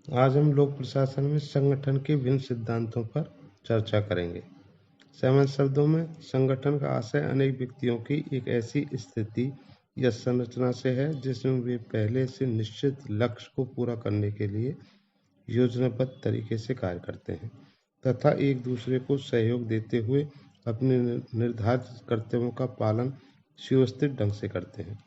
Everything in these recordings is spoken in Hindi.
आज हम लोक प्रशासन में संगठन के विभिन्न सिद्धांतों पर चर्चा करेंगे। सामान्य शब्दों में संगठन का आशय अनेक व्यक्तियों की एक ऐसी स्थिति या संरचना से है जिसमें वे पहले से निश्चित लक्ष्य को पूरा करने के लिए योजनाबद्ध तरीके से कार्य करते हैं तथा एक दूसरे को सहयोग देते हुए अपने निर्धारित कर्तव्यों का पालन सुव्यवस्थित ढंग से करते हैं।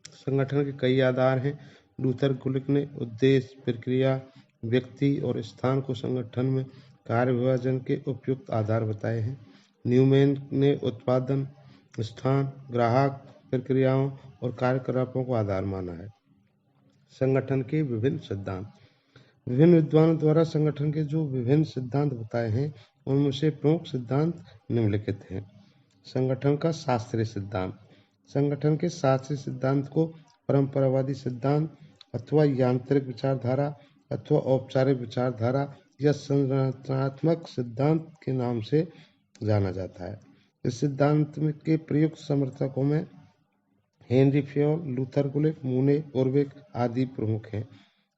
संगठन के कई आधार हैं। लूथर गुलिक ने उद्देश्य, प्रक्रिया, व्यक्ति और स्थान को संगठन में कार्य विभाजन के उपयुक्त आधार बताए हैं। न्यूमैन ने उत्पादन, स्थान, ग्राहक, प्रक्रियाओं और कार्यकलापों को आधार माना है। संगठन के विभिन्न सिद्धांत। विभिन्न विद्वानों द्वारा संगठन के जो विभिन्न सिद्धांत बताए हैं उनमें से प्रमुख सिद्धांत निम्नलिखित हैं। संगठन का शास्त्रीय सिद्धांत। संगठन के शास्त्रीय सिद्धांत को परंपरावादी सिद्धांत अथवा यांत्रिक विचारधारा अथवा औपचारिक विचारधारा या संरचनात्मक सिद्धांत के नाम से जाना जाता है। इस सिद्धांत के प्रयुक्त समर्थकों में हेनरी फेयोल, लूथर गुलिक, मूने, उर्विक आदि प्रमुख हैं।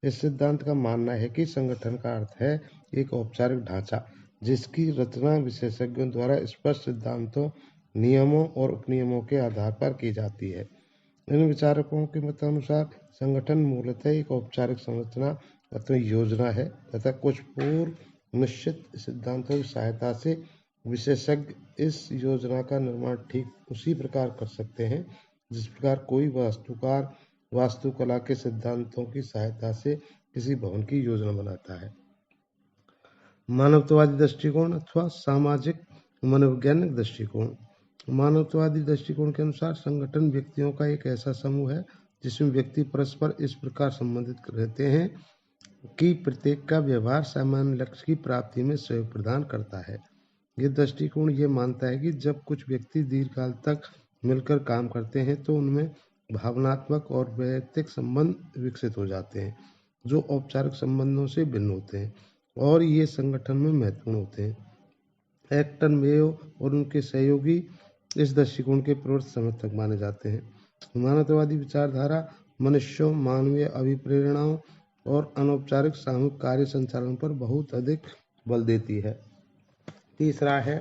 इस सिद्धांत का मानना है कि संगठन का अर्थ है एक औपचारिक ढांचा जिसकी रचना विशेषज्ञों द्वारा स्पष्ट सिद्धांतों, नियमों और उपनियमों के आधार पर की जाती है। इन विचारकों के मतानुसार संगठन मूलतः एक औपचारिक संरचना अथवा योजना है तथा कुछ पूर्व निश्चित सिद्धांतों की सहायता से विशेषज्ञ इस योजना का निर्माण ठीक उसी प्रकार कर सकते हैं जिस प्रकार कोई वास्तुकार वास्तुकला के सिद्धांतों की सहायता से किसी भवन की योजना बनाता है। मानवतावादी दृष्टिकोण अथवा सामाजिक मनोवैज्ञानिक दृष्टिकोण। मानवतावादी दृष्टिकोण के अनुसार संगठन व्यक्तियों का एक ऐसा समूह है जिसमें व्यक्ति परस्पर इस प्रकार संबंधित रहते हैं कि प्रत्येक का व्यवहार सामान्य लक्ष्य की प्राप्ति में सहयोग प्रदान करता है। यह दृष्टिकोण यह मानता है कि जब कुछ व्यक्ति दीर्घकाल तक मिलकर काम करते हैं तो उनमें भावनात्मक और वैयक्तिक संबंध विकसित हो जाते हैं जो औपचारिक संबंधों से भिन्न होते हैं और ये संगठन में महत्वपूर्ण होते हैं। एक्टन मेयो और उनके सहयोगी इस दृष्टिकोण के प्रवृत्त समर्थक माने जाते हैं। मानवतावादी विचारधारा मनुष्यों, मानवीय अभिप्रेरणाओं और अनौपचारिक सामूहिक कार्य संचालन पर बहुत अधिक बल देती है। तीसरा है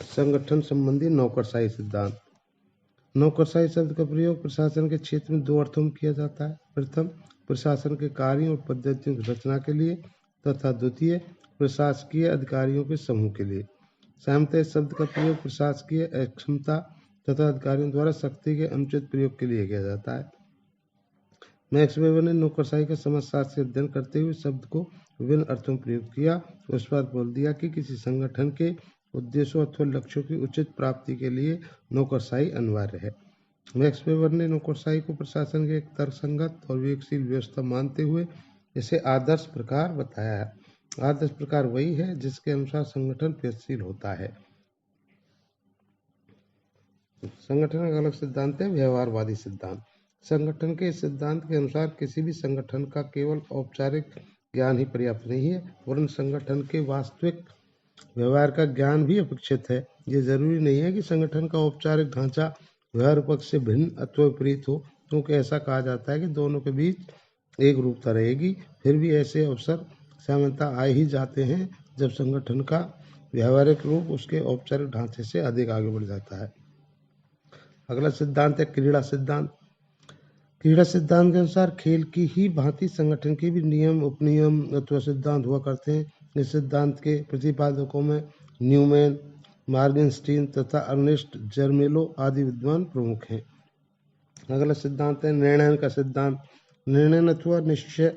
संगठन संबंधी नौकरशाही सिद्धांत। नौकरशाही शब्द का प्रयोग प्रशासन के क्षेत्र में दो अर्थों में किया जाता है। प्रथम, प्रशासन के कार्यों और पद्धतियों की रचना के लिए तथा द्वितीय, प्रशासकीय अधिकारियों के समूह के लिए। सामान्यतः इस शब्द का प्रयोग प्रशासकीय अक्षमता तथा अधिकारियों द्वारा शक्ति के अनुचित प्रयोग के लिए किया जाता है। मैक्स वेबर ने नौकरशाही का समाजशास्त्र अध्ययन करते हुए शब्द को विभिन्न अर्थों में प्रयोग किया। उस पर बोल दिया कि किसी संगठन के उद्देश्यों अथवा लक्ष्यों की उचित प्राप्ति के लिए नौकरशाही अनिवार्य है। मैक्स वेबर ने नौकरशाही को प्रशासन के एक तर्कसंगत और विवेकशील व्यवस्था मानते हुए इसे आदर्श प्रकार बताया है। आदर्श प्रकार वही है जिसके अनुसार संगठन प्रगतिशील होता है। संगठन का अलग सिद्धांत है व्यवहारवादी सिद्धांत। संगठन के सिद्धांत के अनुसार किसी भी संगठन का केवल औपचारिक ज्ञान ही पर्याप्त नहीं है वरन संगठन के वास्तविक व्यवहार का ज्ञान भी अपेक्षित है। ये जरूरी नहीं है कि संगठन का औपचारिक ढांचा व्यवहार पक्ष से भिन्न अथवा विपरीत हो, क्योंकि ऐसा कहा जाता है कि दोनों के बीच एक रूपता रहेगी। फिर भी ऐसे अवसर सामान्यतः आ ही जाते हैं जब संगठन का व्यवहारिक रूप उसके औपचारिक ढांचे से अधिक आगे बढ़ जाता है। अगला सिद्धांत है क्रीड़ा सिद्धांत। क्रीड़ा सिद्धांत के अनुसार खेल की ही भांति संगठन के भी नियम, उपनियम अथवा सिद्धांत हुआ करते हैं। इस सिद्धांत के प्रतिपादकों में न्यूमैन, मॉर्गनस्टीन तथा अर्नेस्ट जर्मेलो आदि विद्वान प्रमुख हैं। अगला सिद्धांत है निर्णय का सिद्धांत। निर्णय अथवा निश्चय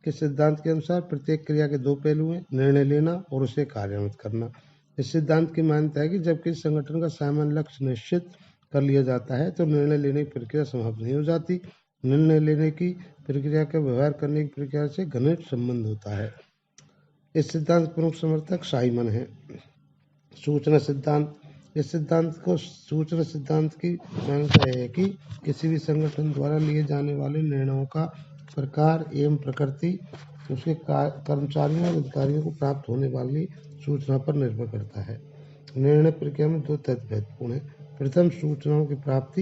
के सिद्धांत के अनुसार प्रत्येक क्रिया के दो पहलू हैं, निर्णय लेना और उसे कार्यान्वित करना। इस सिद्धांत की मान्यता है कि जब किसी संगठन का सामान्य लक्ष्य निश्चित कर लिया जाता है तो निर्णय लेने की प्रक्रिया समाप्त नहीं हो जाती। निर्णय लेने की प्रक्रिया का व्यवहार करने की प्रक्रिया से घनिष्ठ संबंध होता है। इस सिद्धांत प्रमुख समर्थक साइमन है। सूचना सिद्धांत। इस सिद्धांत को सूचना सिद्धांत की मान्यता है कि किसी भी संगठन द्वारा लिए जाने वाले निर्णयों का प्रकार एवं प्रकृति उसके कर्मचारियों और अधिकारियों को प्राप्त होने वाली सूचना पर निर्भर करता है। निर्णय प्रक्रिया में दो तथ्य महत्वपूर्ण है। प्रथम, सूचनाओं की प्राप्ति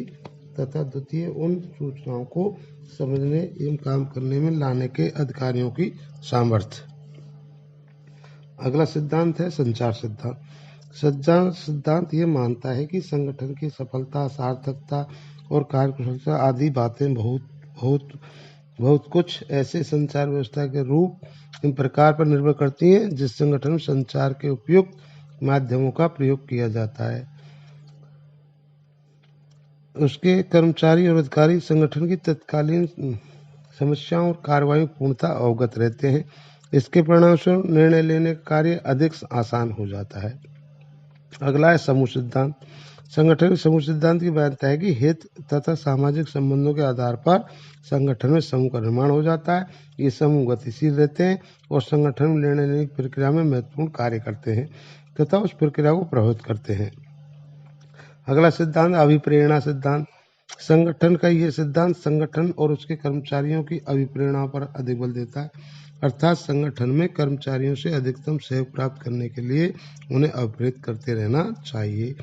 तथा द्वितीय, उन सूचनाओं को समझने एवं काम करने में लाने के अधिकारियों की सामर्थ्य। अगला सिद्धांत है संचार सिद्धांत। संचार सिद्धांत ये मानता है कि संगठन की सफलता, सार्थकता और कार्यकुशलता आदि बातें बहुत कुछ ऐसे संचार व्यवस्था के रूप इन प्रकार पर निर्भर करती हैं जिस संगठन में संचार के उपयुक्त माध्यमों का प्रयोग किया जाता है। उसके कर्मचारी और अधिकारी संगठन की तत्कालीन समस्याओं और कार्रवाई पूर्णतः अवगत रहते हैं। इसके परिणामस्वरूप निर्णय लेने का कार्य अधिक आसान हो जाता है। अगला है समूह सिद्धांत। संगठन के समूह सिद्धांत की मान्यता है कि हित तथा सामाजिक संबंधों के आधार पर संगठन में समूह का निर्माण हो जाता है। ये समूह गतिशील रहते हैं और संगठन में निर्णय लेने की प्रक्रिया में महत्वपूर्ण कार्य करते हैं तथा उस प्रक्रिया को प्रभावित करते हैं। अगला सिद्धांत अभिप्रेरणा सिद्धांत। संगठन का यह सिद्धांत संगठन और उसके कर्मचारियों की अभिप्रेरणा पर अधिक बल देता है, अर्थात संगठन में कर्मचारियों से अधिकतम सहयोग प्राप्त करने के लिए उन्हें अभिप्रेरित करते रहना चाहिए।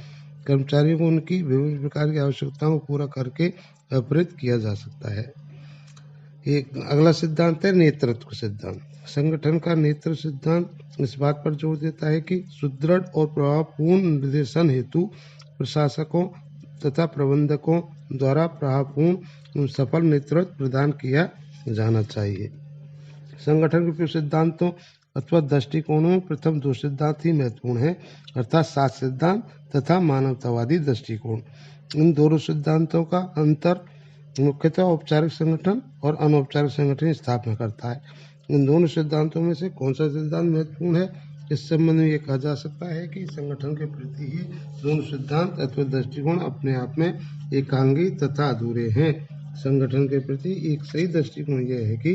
कर्मचारियों को उनकी विभिन्न प्रकार की आवश्यकताओं को पूरा करके अभिप्रेरित किया जा सकता है। एक अगला सिद्धांत है नेतृत्व सिद्धांत। संगठन का नेतृत्व सिद्धांत इस बात पर जोर देता है कि सुदृढ़ और प्रभावपूर्ण निर्देशन हेतु प्रशासकों तथा प्रबंधकों द्वारा प्रभावपूर्ण सफल नेतृत्व प्रदान किया जाना चाहिए। संगठन के सिद्धांतों अथवा दृष्टिकोणों में प्रथम दो सिद्धांत ही महत्वपूर्ण हैं, अर्थात सात सिद्धांत तथा मानवतावादी दृष्टिकोण। इन दोनों सिद्धांतों का अंतर मुख्यतः औपचारिक संगठन और अनौपचारिक संगठन की स्थापना करता है। इन दोनों सिद्धांतों में से कौन सा सिद्धांत महत्वपूर्ण है, इस संबंध में यह कहा जा सकता है कि संगठन के प्रति ही दोनों सिद्धांत अथवा दृष्टिकोण अपने आप में एकांगी तथा अधूरे हैं। संगठन के प्रति एक सही दृष्टिकोण यह है कि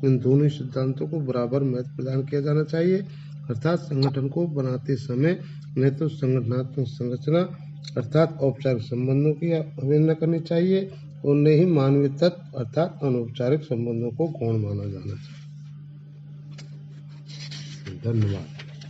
इन दोनों सिद्धांतों को बराबर महत्व प्रदान किया जाना चाहिए, अर्थात संगठन को बनाते समय न तो संगठनात्मक संरचना अर्थात औपचारिक संबंधों की अवहेलना करनी चाहिए और न ही मानवीय तत्व अर्थात अनौपचारिक संबंधों को गौण माना जाना चाहिए। धन्यवाद।